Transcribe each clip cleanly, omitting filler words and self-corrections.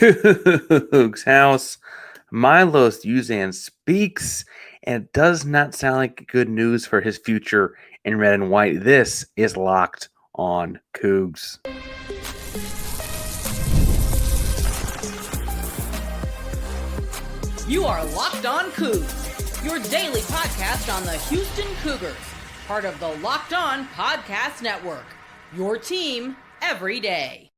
Coogs house. Milos Uzan speaks, and it does not sound like good news for his future in red and white. This is Locked on Coogs. You are Locked on Coogs, your daily podcast on the Houston Cougars, part of the Locked On Podcast Network, your team every day.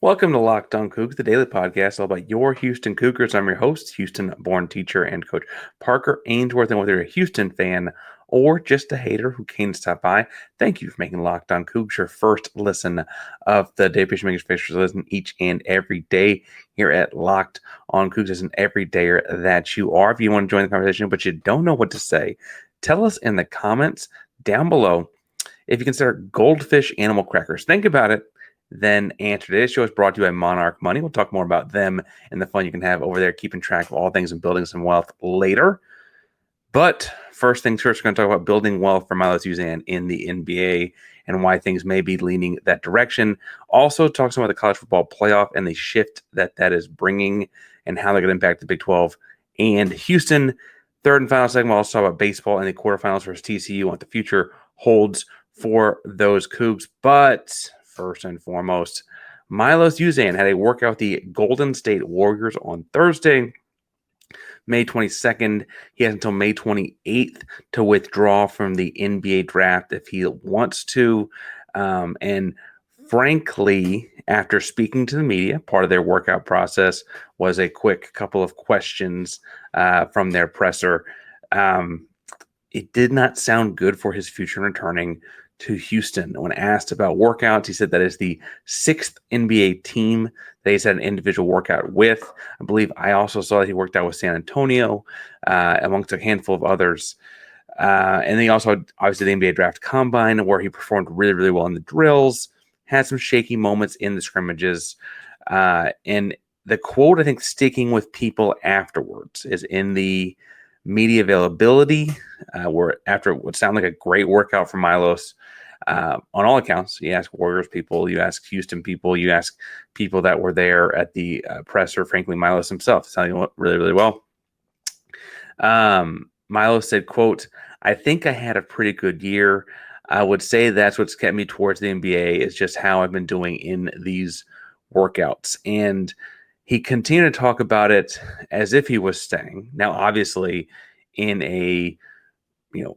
Welcome to Locked on Coogs, the daily podcast all about your Houston Cougars. I'm your host, Houston-born teacher and coach Parker Ainsworth. And whether you're a Houston fan or just a hater who came to stop by, thank you for making Locked on Cougs your first listen of the day. Appreciate making space to listen each and every day here at Locked on Cougs as an everydayer that you are. If you want to join the conversation but you don't know what to say, tell us in the comments down below if you consider goldfish animal crackers. Think about it, then answer. Today's show is brought to you by Monarch Money. We'll talk more about them and the fun you can have over there keeping track of all things and building some wealth later. But first things first, we're going to talk about building wealth for Milos Uzan in the NBA and why things may be leaning that direction. Also, talk some about the college football playoff and the shift that is bringing and how they're going to impact the Big 12 and Houston. Third and final segment, we'll also talk about baseball and the quarterfinals versus TCU, what the future holds for those Cougs. But first and foremost, Milos Uzan had a workout with the Golden State Warriors on Thursday, May 22nd. He has until May 28th to withdraw from the NBA draft if he wants to. And frankly, after speaking to the media, part of their workout process was a quick couple of questions from their presser. It did not sound good for his future returning to Houston. When asked about workouts, he said that is the sixth NBA team that he's had an individual workout with. I believe I also saw that he worked out with San Antonio, amongst a handful of others. And then he also had, obviously, the NBA Draft Combine, where he performed really, really well in the drills, had some shaky moments in the scrimmages. And the quote, I think, sticking with people afterwards is in the media availability, where after what sounded like a great workout for Milos, on all accounts. You ask Warriors people, you ask Houston people, you ask people that were there at the presser, frankly, Milos himself, sounding really, really well. Milos said, quote, "I think I had a pretty good year. I would say that's what's kept me towards the NBA is just how I've been doing in these workouts." And he continued to talk about it as if he was staying. Now, obviously, in a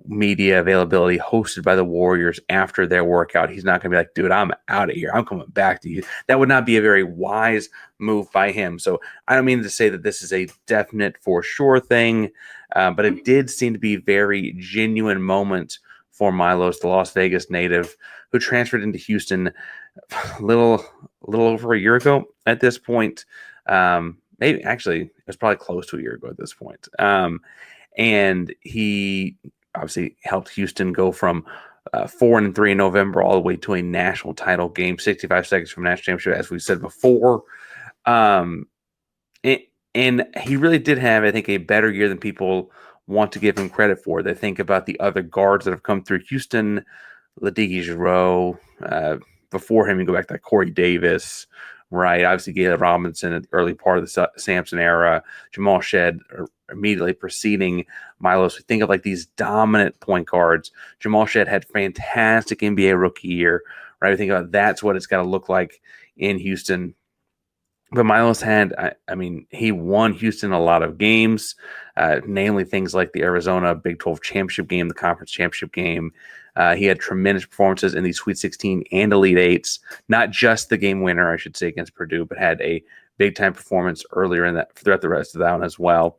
media availability hosted by the Warriors after their workout, he's not going to be like, "Dude, I'm out of here. I'm coming back to you." That would not be a very wise move by him. So I don't mean to say that this is a definite for sure thing, but it did seem to be a very genuine moment for Milos, the Las Vegas native, who transferred into Houston a little over a year ago at this point. Maybe actually it was probably close to a year ago at this point. And he obviously helped Houston go from 4-3 in November all the way to a national title game, 65 seconds from national championship, as we said before. And he really did have, I think, a better year than people want to give him credit for. They think about the other guards that have come through Houston, Ladigi Giroux, before him, you go back to Corey Davis, right? Obviously, Galen Robinson at the early part of the Sampson era, Jamal Shead immediately preceding Milos. We think of like these dominant point guards. Jamal Shead had fantastic NBA rookie year, right? We think about that's what it's got to look like in Houston. But Milos had, he won Houston a lot of games, namely things like the Arizona Big 12 championship game, the conference championship game. He had tremendous performances in the Sweet 16 and Elite Eights, not just the game winner, I should say, against Purdue, but had a big-time performance earlier in that throughout the rest of that one as well.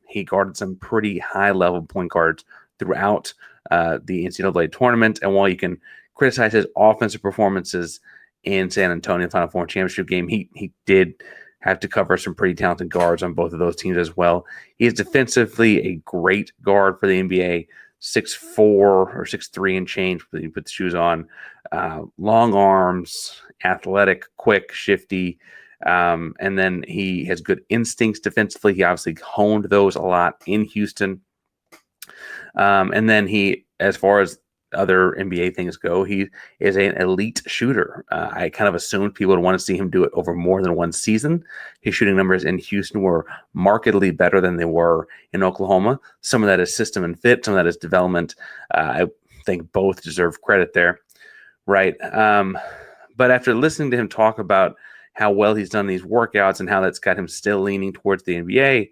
He guarded some pretty high-level point guards throughout the NCAA tournament, and while you can criticize his offensive performances in San Antonio Final Four championship game, he did have to cover some pretty talented guards on both of those teams as well. He is defensively a great guard for the NBA, 6'4" or 6'3" and change when you put the shoes on. Long arms, athletic, quick, shifty. And then he has good instincts defensively. He obviously honed those a lot in Houston. And then he, as far as other NBA things go, he is an elite shooter. I kind of assumed people would want to see him do it over more than one season. His shooting numbers in Houston were markedly better than they were in Oklahoma. Some of that is system and fit, some of that is development. I think both deserve credit there, right? But after listening to him talk about how well he's done these workouts and how that's got him still leaning towards the NBA,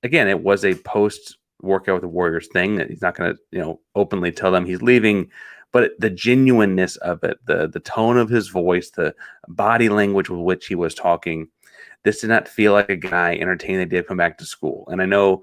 again, it was a post workout with the Warriors thing that he's not going to, openly tell them he's leaving, but the genuineness of it, the tone of his voice, the body language with which he was talking, this did not feel like a guy entertaining the idea to come back to school. And I know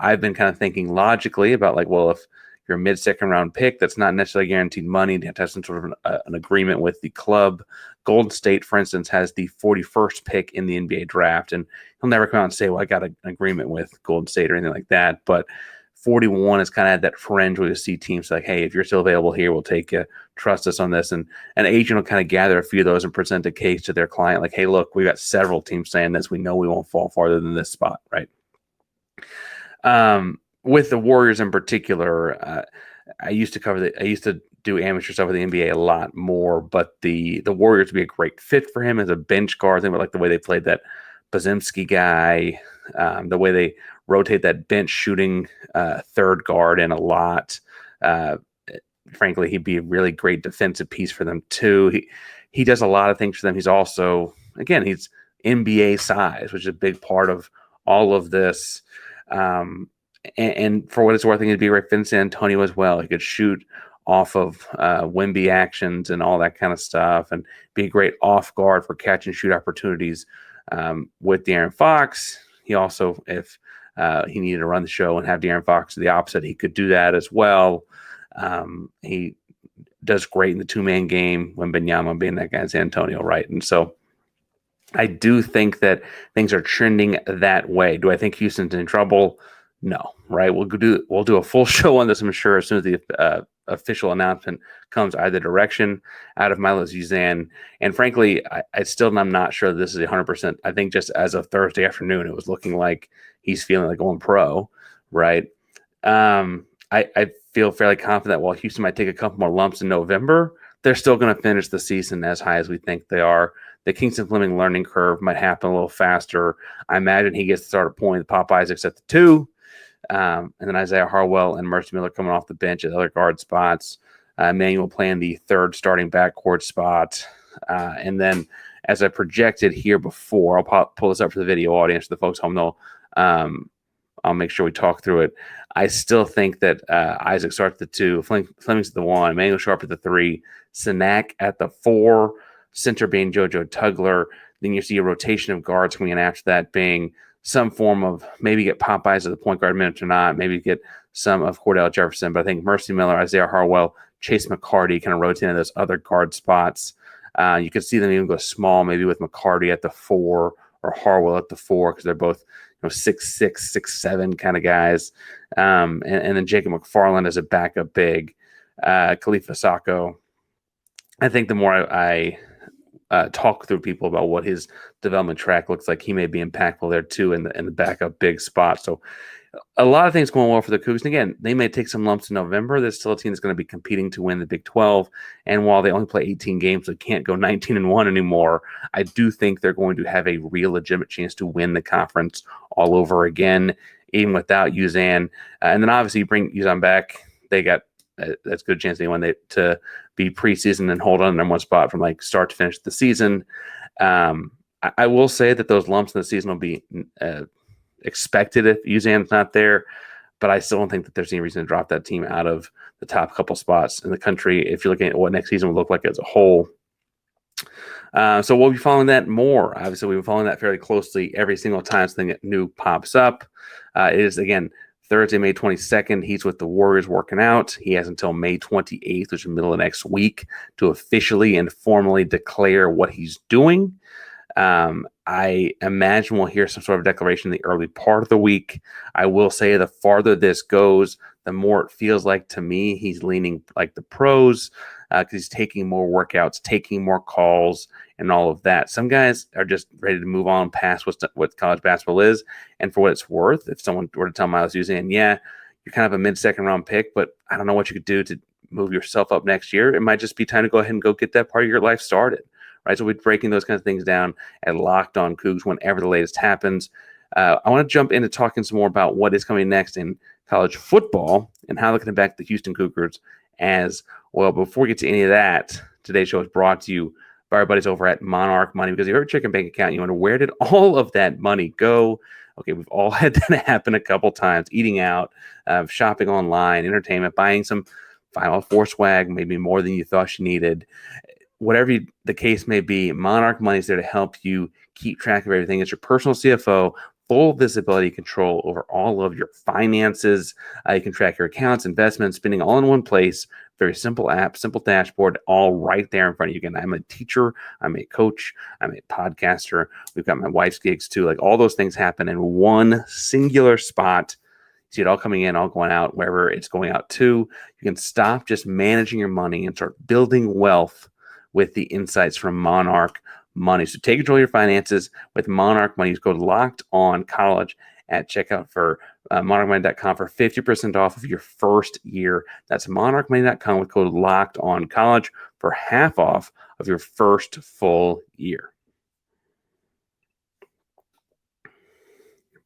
I've been kind of thinking logically about like, well, if you're a mid-second round pick, that's not necessarily guaranteed money. You have to have some sort of an agreement with the club. Golden State, for instance, has the 41st pick in the NBA draft, and he'll never come out and say, well, I got an agreement with Golden State or anything like that. But 41 is kind of at that fringe where you see teams like, hey, if you're still available here, we'll take you. Trust us on this. And an agent will kind of gather a few of those and present a case to their client like, hey, look, we got several teams saying this. We know we won't fall farther than this spot, right? With the Warriors in particular, I used to do amateur stuff with the NBA a lot more, but the Warriors would be a great fit for him as a bench guard. They would like the way they played that Bazemski guy, the way they rotate that bench shooting third guard in a lot. Frankly, he'd be a really great defensive piece for them too. He does a lot of things for them. He's also, again, he's NBA size, which is a big part of all of this. And for what it's worth, I think he'd be right fit in San Antonio as well. He could shoot off of Wemby actions and all that kind of stuff, and be a great off guard for catch and shoot opportunities with De'Aaron Fox. He also, if he needed to run the show and have De'Aaron Fox the opposite, he could do that as well. He does great in the two-man game when Benyama being that guy in San Antonio, right? And so I do think that things are trending that way. Do I think Houston's in trouble? No, right? We'll do a full show on this, I'm sure, as soon as the official announcement comes either direction out of Milos Uzan. And frankly, I still am not sure this is 100%. I think just as of Thursday afternoon, it was looking like he's feeling like going pro, right? I feel fairly confident that while Houston might take a couple more lumps in November, they're still going to finish the season as high as we think they are. The Kingston Fleming learning curve might happen a little faster. I imagine he gets to start at point, Pop Isaacs at the 2, and then Isaiah Harwell and Mercy Miller coming off the bench at other guard spots. Emmanuel playing the third starting backcourt spot. And then, as I projected here before, I'll pull this up for the video audience, the folks home know. I'll make sure we talk through it. I still think that Isaac starts at the 2, Fleming's at the 1, Emmanuel Sharp at the 3, Sinak at the 4, center being JoJo Tugler. Then you see a rotation of guards coming in after that, being some form of maybe get Popeyes at the point guard minutes or not, maybe get some of Cordell Jefferson. But I think Mercy Miller, Isaiah Harwell, Chase McCarty kind of rotating those other guard spots. You could see them even go small, maybe with McCarty at the 4 or Harwell at the 4, because they're both 6'6", 6'7" kind of guys. And then Jacob McFarland as a backup big. Khalifa Sacco. I think the more I talk through people about what his development track looks like, he may be impactful there too in the backup big spot. So a lot of things going well for the Cougs. And again, they may take some lumps in November. There's still a team that's going to be competing to win the Big 12. And while they only play 18 games, they can't go 19-1 anymore. I do think they're going to have a real legitimate chance to win the conference all over again, even without Uzan. And then obviously you bring Uzan back. They got that's a good chance they won to be preseason and hold on to number one spot from like start to finish the season. I will say that those lumps in the season will be expected if Uzan's not there, but I still don't think that there's any reason to drop that team out of the top couple spots in the country if you're looking at what next season will look like as a whole. So we'll be following that more. Obviously, we've been following that fairly closely every single time something new pops up. It is, again, Thursday, May 22nd, he's with the Warriors working out. He has until May 28th, which is the middle of next week, to officially and formally declare what he's doing. I imagine we'll hear some sort of declaration in the early part of the week. I will say the farther this goes, the more it feels like to me he's leaning like the pros, because he's taking more workouts, taking more calls, and all of that. Some guys are just ready to move on past what college basketball is. And for what it's worth, if someone were to tell Milos Uzan, yeah, you're kind of a mid-second round pick, but I don't know what you could do to move yourself up next year. It might just be time to go ahead and go get that part of your life started, right? So we're breaking those kinds of things down at Locked On Cougs whenever the latest happens. I want to jump into talking some more about what is coming next in college football and how they're going to back the Houston Cougars as well. Before we get to any of that, today's show is brought to you by our buddies over at Monarch Money, because you heard checking bank account, you wonder, where did all of that money go? Okay, we've all had that happen a couple times, eating out, shopping online, entertainment, buying some Final Four swag, maybe more than you thought you needed. Whatever the case may be, Monarch Money is there to help you keep track of everything. It's your personal CFO, full visibility control over all of your finances. You can track your accounts, investments, spending all in one place. Very simple app, simple dashboard, all right there in front of you. Again, I'm a teacher, I'm a coach, I'm a podcaster. We've got my wife's gigs too. Like, all those things happen in one singular spot. You see it all coming in, all going out, wherever it's going out to. You can stop just managing your money and start building wealth with the insights from Monarch Money. So take control of your finances with Monarch Money. Just go Locked On College at checkout for monarchmoney.com for 50% off of your first year. That's monarchmoney.com with code Locked On College for half off of your first full year.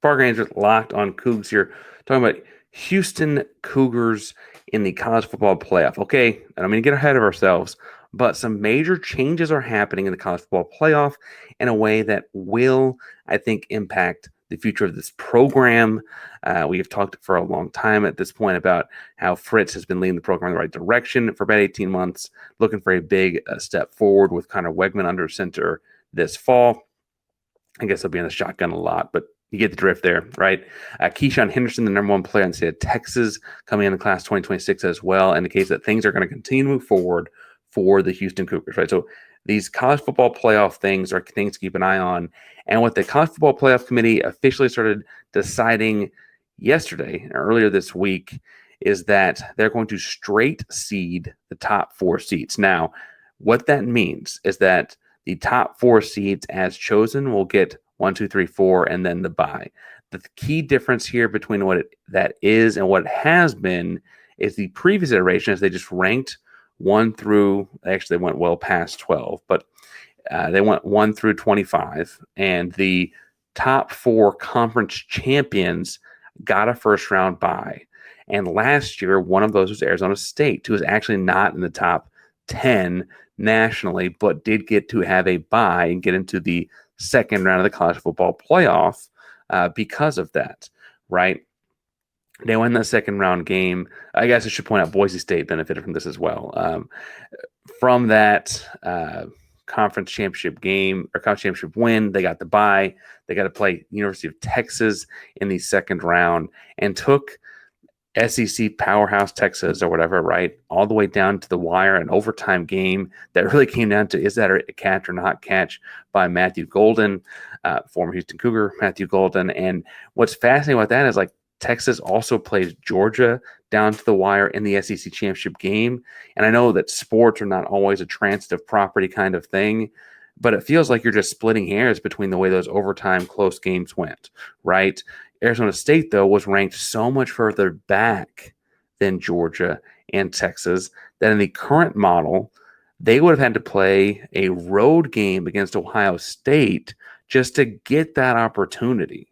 Parker Andrews, Locked On Cougs here, talking about Houston Cougars in the college football playoff. Okay, I don't mean to get ahead of ourselves, but some major changes are happening in the college football playoff in a way that will, I think, impact the future of this program. We have talked for a long time at this point about how Fritz has been leading the program in the right direction for about 18 months, looking for a big step forward with Connor Wegman under center this fall. I guess he'll be in the shotgun a lot, but you get the drift there, right? Keyshawn Henderson, the number one player in the state of Texas, coming in the class 2026 as well, indicates that things are going to continue to move forward for the Houston Cougars, right? So these college football playoff things are things to keep an eye on. And what the College Football Playoff Committee officially started deciding yesterday, earlier this week, is that they're going to straight seed the top 4 seats. Now, what that means is that the top 4 seeds as chosen will get 1, 2, 3, 4, and then the bye. The key difference here between that is and what it has been is the previous iteration, as they just ranked 1 through, actually they went well past 12, but they went 1 through 25, and the top 4 conference champions got a first round bye. And last year, one of those was Arizona State, who was actually not in the top 10 nationally, but did get to have a bye and get into the second round of the college football playoff because of that, right? They won that second round game. I guess I should point out Boise State benefited from this as well. From that conference championship game or conference championship win, they got the bye. They got to play University of Texas in the second round and took SEC powerhouse Texas or whatever, right, all the way down to the wire, an overtime game that really came down to, is that a catch or not catch by Matthew Golden, former Houston Cougar Matthew Golden. And what's fascinating about that is, like, Texas also plays Georgia down to the wire in the SEC championship game. And I know that sports are not always a transitive property kind of thing, but it feels like you're just splitting hairs between the way those overtime close games went, right? Arizona State, though, was ranked so much further back than Georgia and Texas that in the current model, they would have had to play a road game against Ohio State just to get that opportunity,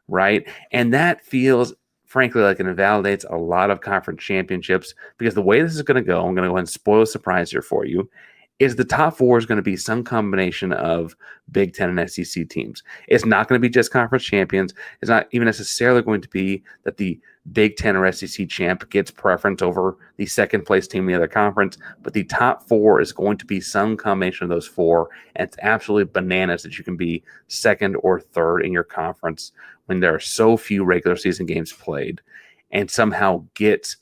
right? And that feels, frankly, like it invalidates a lot of conference championships, because the way this is going to go, I'm going to go ahead and spoil a surprise here for you, is the top 4 is going to be some combination of Big Ten and SEC teams. It's not going to be just conference champions. It's not even necessarily going to be that the Big Ten or SEC champ gets preference over the second place team in the other conference, but the top 4 is going to be some combination of those 4, and it's absolutely bananas that you can be second or third in your conference when there are so few regular season games played and somehow get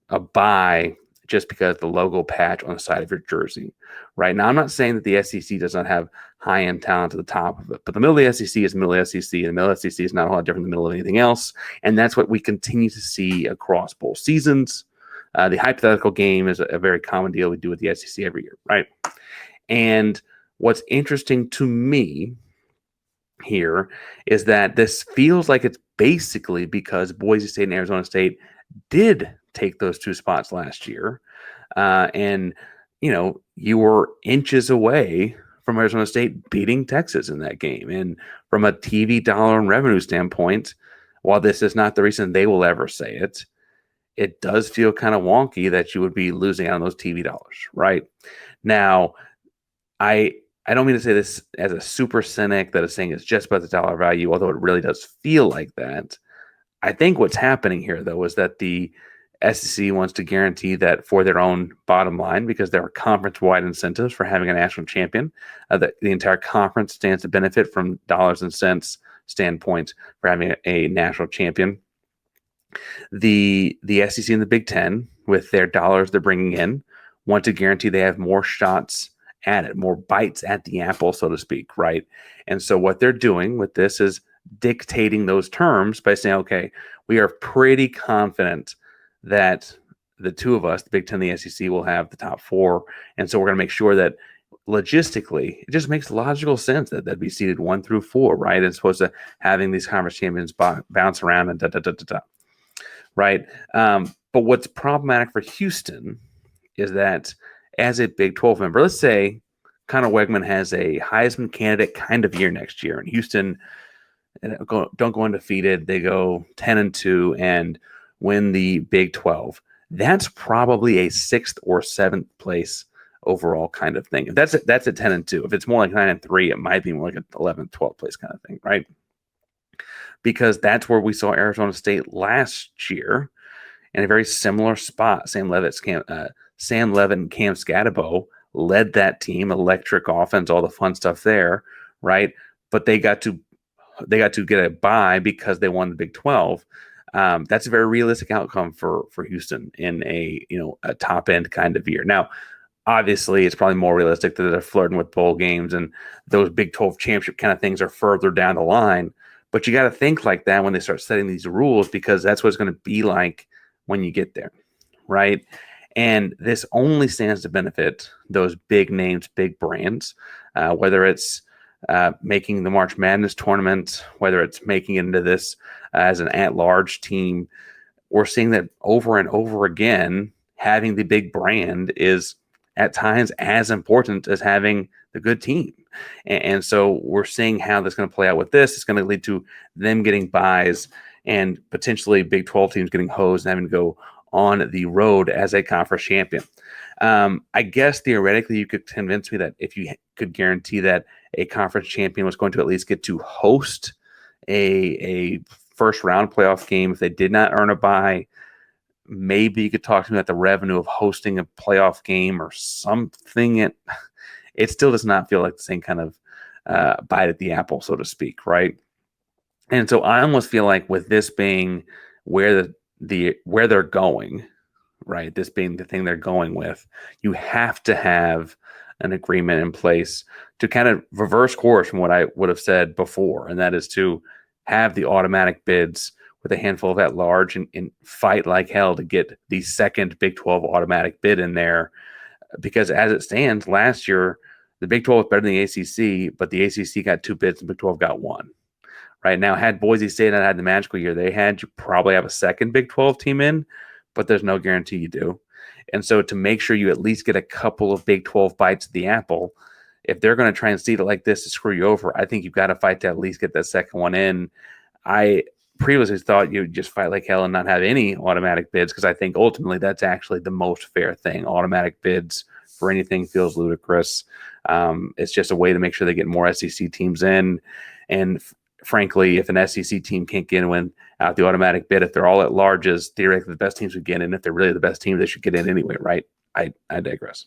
a bye just because the logo patch on the side of your jersey, right? Now, I'm not saying that the SEC does not have high-end talent at the top of it, but the middle of the SEC is the middle of the SEC, and the middle of the SEC is not a lot different than the middle of anything else, and that's what we continue to see across both seasons. The hypothetical game is a very common deal we do with the SEC every year, right? And what's interesting to me here is that this feels like it's basically because Boise State and Arizona State did take those 2 spots last year. And, you were inches away from Arizona State beating Texas in that game. And from a TV dollar and revenue standpoint, while this is not the reason they will ever say it, it does feel kind of wonky that you would be losing out on those TV dollars, right? Now, I I don't mean to say this as a super cynic that is saying it's just about the dollar value, although it really does feel like that. I think what's happening here, though, is that the SEC wants to guarantee that for their own bottom line, because there are conference-wide incentives for having a national champion, that the entire conference stands to benefit from dollars and cents standpoint for having a national champion. The SEC and the Big Ten, with their dollars they're bringing in, want to guarantee they have more shots at it, more bites at the apple, so to speak, right? And so what they're doing with this is dictating those terms by saying, okay, we are pretty confident that the two of us, the Big Ten and the SEC, will have the top 4. And so we're going to make sure that logistically, it just makes logical sense that they'd be seeded 1 through 4, right? As opposed to having these conference champions bounce around and right? But what's problematic for Houston is that as a Big 12 member, let's say Connor Wegman has a Heisman candidate kind of year next year, and Houston don't go undefeated. They go 10-2 and win the Big 12. That's probably a 6th or 7th place overall kind of thing. If that's a 10-2. If it's more like 9-3, it might be more like an 11th, 12th place kind of thing, right? Because that's where we saw Arizona State last year in a very similar spot. Sam Levitt and Cam Scatabo led that team, electric offense, all the fun stuff there, right? But they got to get a bye because they won the Big 12. That's a very realistic outcome for Houston in a top end kind of year. Now, obviously, it's probably more realistic that they're flirting with bowl games and those Big 12 championship kind of things are further down the line. But you got to think like that when they start setting these rules, because that's what it's going to be like when you get there, right? And this only stands to benefit those big names, big brands, whether it's making the March Madness tournament, whether it's making it into this as an at-large team. We're seeing that over and over again, having the big brand is at times as important as having the good team. And so we're seeing how that's going to play out with this. It's going to lead to them getting buys and potentially Big 12 teams getting hosed and having to go on the road as a conference champion. I guess theoretically you could convince me that if you could guarantee that a conference champion was going to at least get to host a first round playoff game if they did not earn a bye, maybe you could talk to me about the revenue of hosting a playoff game or something. It still does not feel like the same kind of bite at the apple, so to speak, right? And so I almost feel like with this being where where they're going, right? This being the thing they're going with, you have to have an agreement in place to kind of reverse course from what I would have said before, and that is to have the automatic bids with a handful of at large and fight like hell to get the second Big 12 automatic bid in there. Because as it stands, last year, the Big 12 was better than the ACC, but the ACC got 2 bids and the Big 12 got 1. Right now, had Boise State not had the magical year they had, you probably have a second Big 12 team in, but there's no guarantee you do. And so to make sure you at least get a couple of Big 12 bites of the apple, if they're going to try and seed it like this to screw you over, I think you've got to fight to at least get that second one in. I previously thought you'd just fight like hell and not have any automatic bids, because I think ultimately that's actually the most fair thing. Automatic bids for anything feels ludicrous. It's just a way to make sure they get more SEC teams in. And frankly, if an SEC team can't get in without the automatic bid, if they're all at larges, theoretically the best teams would get in. If they're really the best team, they should get in anyway, right? I digress.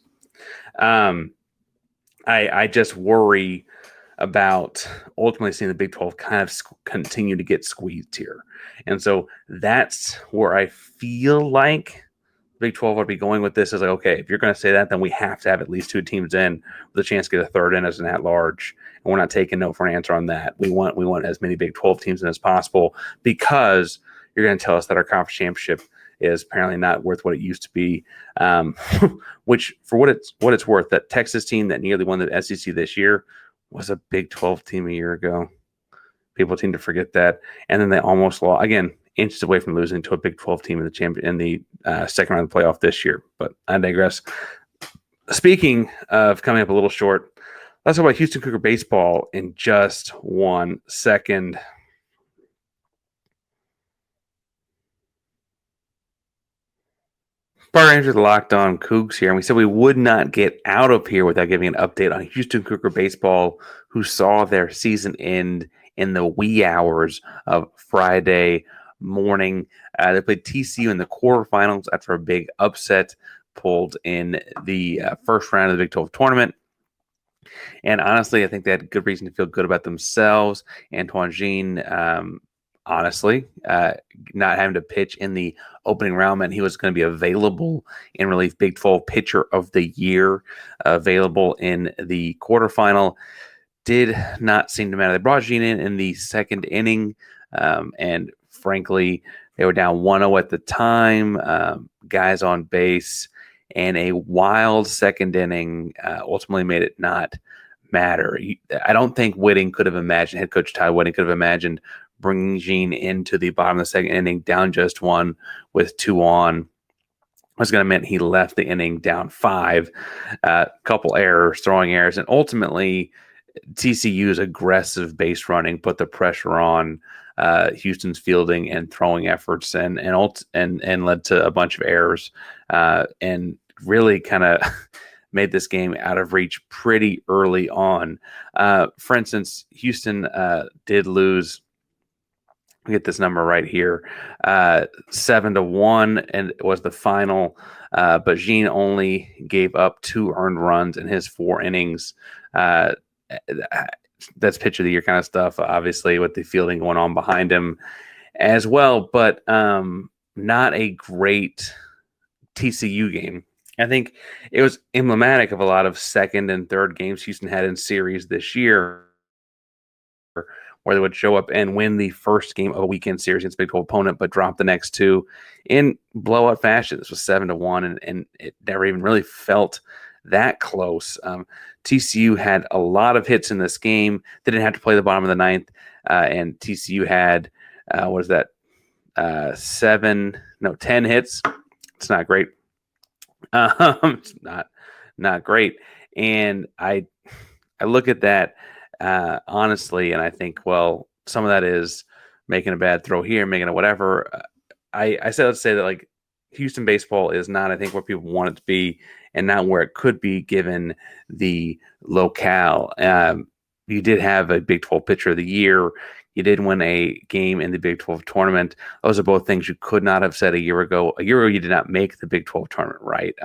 I just worry about ultimately seeing the Big 12 kind of continue to get squeezed here. And so that's where I feel like Big 12 would be going with this is like, okay, if you're going to say that, then we have to have at least 2 teams in with a chance to get a third in as an at-large. And we're not taking no for an answer on that. We want as many Big 12 teams in as possible, because you're going to tell us that our conference championship is apparently not worth what it used to be, which for what it's worth, that Texas team that nearly won the SEC this year was a Big 12 team a year ago. People tend to forget that. And then they almost lost. Again, inches away from losing to a Big 12 team in the second round of the playoff this year. But I digress. Speaking of coming up a little short, let's talk about Houston Cougar baseball in just 1 second. Part Ranger the Locked On Coogs here, and we said we would not get out of here without giving an update on Houston Cougar baseball, who saw their season end in the wee hours of Friday morning. They played TCU in the quarterfinals after a big upset pulled in the first round of the Big 12 tournament. And honestly, I think they had good reason to feel good about themselves. Antoine Jean, honestly, not having to pitch in the opening round meant he was going to be available in relief. Big 12 pitcher of the year, available in the quarterfinal. Did not seem to matter. They brought Jean in the second inning, and frankly, they were down 1-0 at the time. Guys on base, and a wild second inning ultimately made it not matter. I don't think Whitting could have imagined, head coach Todd Whitting could have imagined bringing Jean into the bottom of the second inning, down just 1 with 2 on. Was going to mean he left the inning down 5. Couple errors, throwing errors, and ultimately TCU's aggressive base running put the pressure on Houston's fielding and throwing efforts, and led to a bunch of errors, and really kind of made this game out of reach pretty early on. For instance, Houston did lose. Get this number right here, 7-1, and it was the final. But Jean only gave up 2 earned runs in his 4 innings. That's pitch of the year kind of stuff, obviously, with the fielding going on behind him as well. But not a great TCU game. I think it was emblematic of a lot of second and third games Houston had in series this year, where they would show up and win the first game of a weekend series against a Big 12 opponent, but drop the next 2 in blowout fashion. This was 7-1, and it never even really felt that close. TCU had a lot of hits in this game. They didn't have to play the bottom of the 9th, and TCU had, 10 hits. It's not great. It's not great. And I look at that honestly, and I think, well, some of that is making a bad throw here, making a whatever. Let's say that, like, Houston baseball is not, I think, where people want it to be, and not where it could be given the locale. You did have a Big 12 pitcher of the year. You did win a game in the Big 12 tournament. Those are both things you could not have said a year ago. A year ago, you did not make the Big 12 tournament, right?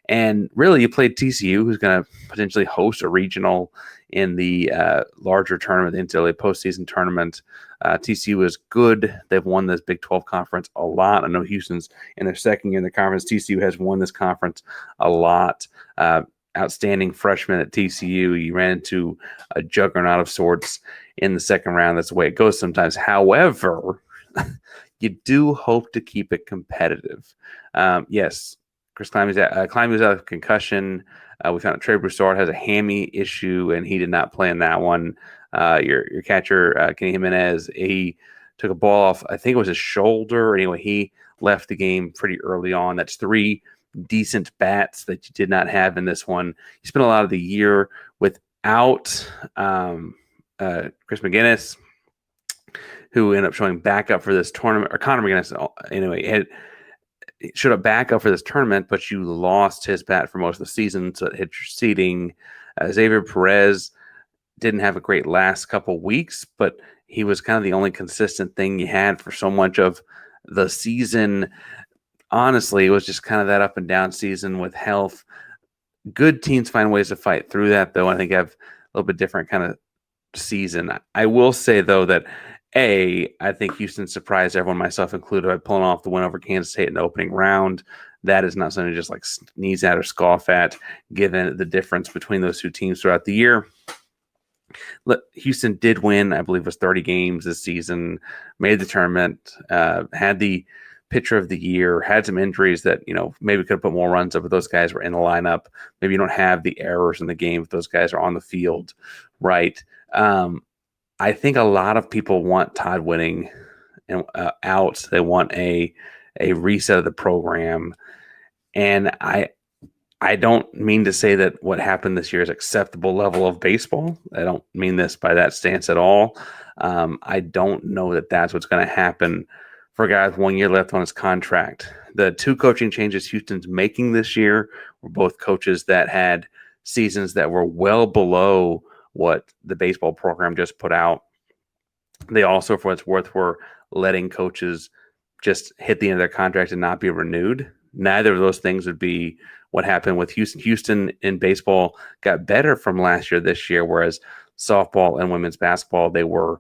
And really, you played TCU, who's going to potentially host a regional in the larger tournament, the NCAA postseason tournament. TCU is good. They've won this Big 12 conference a lot. I know Houston's in their second year in the conference. TCU has won this conference a lot. Outstanding freshman at TCU. You ran into a juggernaut of sorts in the second round. That's the way it goes sometimes. However, you do hope to keep it competitive. Yes, Chris Klein was out of concussion. We found out Trey Broussard has a hammy issue, and he did not play in that one. Your catcher, Kenny Jimenez, he took a ball off, I think it was his shoulder. Anyway, he left the game pretty early on. That's 3 decent bats that you did not have in this one. You spent a lot of the year without Chris McGinnis, who ended up showing back up for this tournament, or Connor McGinnis, anyway, showed up back up for this tournament, but you lost his bat for most of the season, so it hit your seating. Xavier Perez didn't have a great last couple weeks, but he was kind of the only consistent thing you had for so much of the season. Honestly, it was just kind of that up and down season with health. Good teams find ways to fight through that, though. I think I have a little bit different kind of season. I will say, though, that I think Houston surprised everyone, myself included, by pulling off the win over Kansas State in the opening round. That is not something to just like sneeze at or scoff at, given the difference between those 2 teams throughout the year. Houston did win, I believe it was 30 games this season, made the tournament, had the pitcher of the year, had some injuries that, maybe could have put more runs up if those guys were in the lineup. Maybe you don't have the errors in the game if those guys are on the field, right? I think a lot of people want Todd Whitting and out. They want a reset of the program. And I don't mean to say that what happened this year is acceptable level of baseball. I don't mean this by that stance at all. I don't know that that's what's going to happen for a guy with 1 year left on his contract. The two coaching changes Houston's making this year were both coaches that had seasons that were well below what the baseball program just put out. They also, for what it's worth, were letting coaches just hit the end of their contract and not be renewed. Neither of those things would be what happened with Houston. Houston in baseball got better from last year this year, whereas softball and women's basketball, they were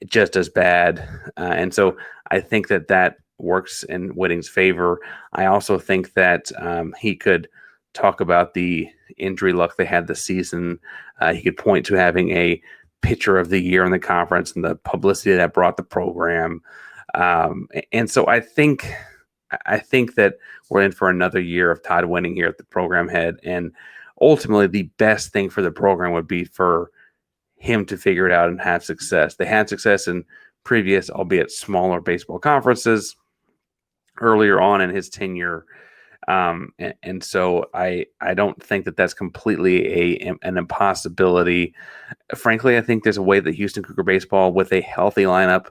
just as bad. And so I think that works in Whitting's favor. I also think that he could talk about the injury luck they had this season. He could point to having a pitcher of the year in the conference and the publicity that brought the program. And so I think that we're in for another year of Todd Whitting here at the program head. And ultimately, the best thing for the program would be for him to figure it out and have success. They had success in previous, albeit smaller, baseball conferences earlier on in his tenure. And so I don't think that that's completely an impossibility. Frankly, I think there's a way that Houston Cougar baseball with a healthy lineup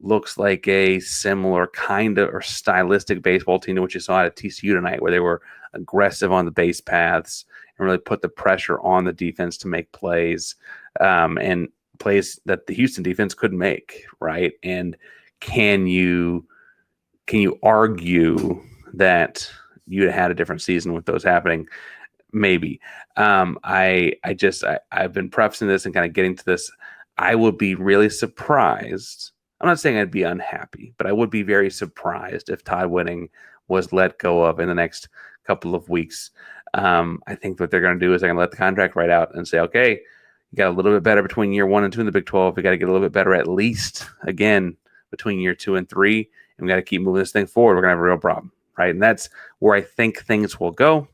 looks like a similar kind of or stylistic baseball team to what you saw at TCU tonight, where they were aggressive on the base paths and really put the pressure on the defense to make plays, and plays that the Houston defense couldn't make, right? And can you argue that you'd had a different season with those happening? Maybe. I've been prefacing this and kind of getting to this. I would be really surprised. I'm not saying I'd be unhappy, but I would be very surprised if Todd Whitting was let go of in the next couple of weeks. I think what they're going to do is they're going to let the contract right out and say, okay, you got a little bit better between year 1 and 2 in the Big 12. We got to get a little bit better at least again between year 2 and 3, and we got to keep moving this thing forward. We're going to have a real problem, right? And that's where I think things will go.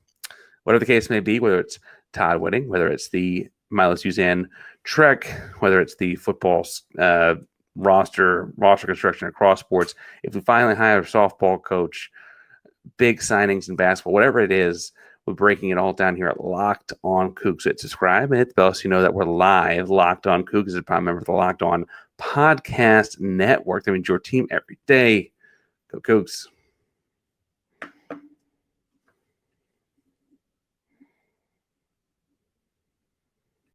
Whatever the case may be, whether it's Todd Whitting, whether it's the Milos Uzan trek, whether it's the football roster construction across sports, if we finally hire a softball coach, big signings in basketball, whatever it is, we're breaking it all down here at Locked On Coogs. Hit subscribe and hit the bell so you know that we're live. Locked On Coogs is a proud member of the Locked On Podcast Network. That means your team every day. Go Coogs.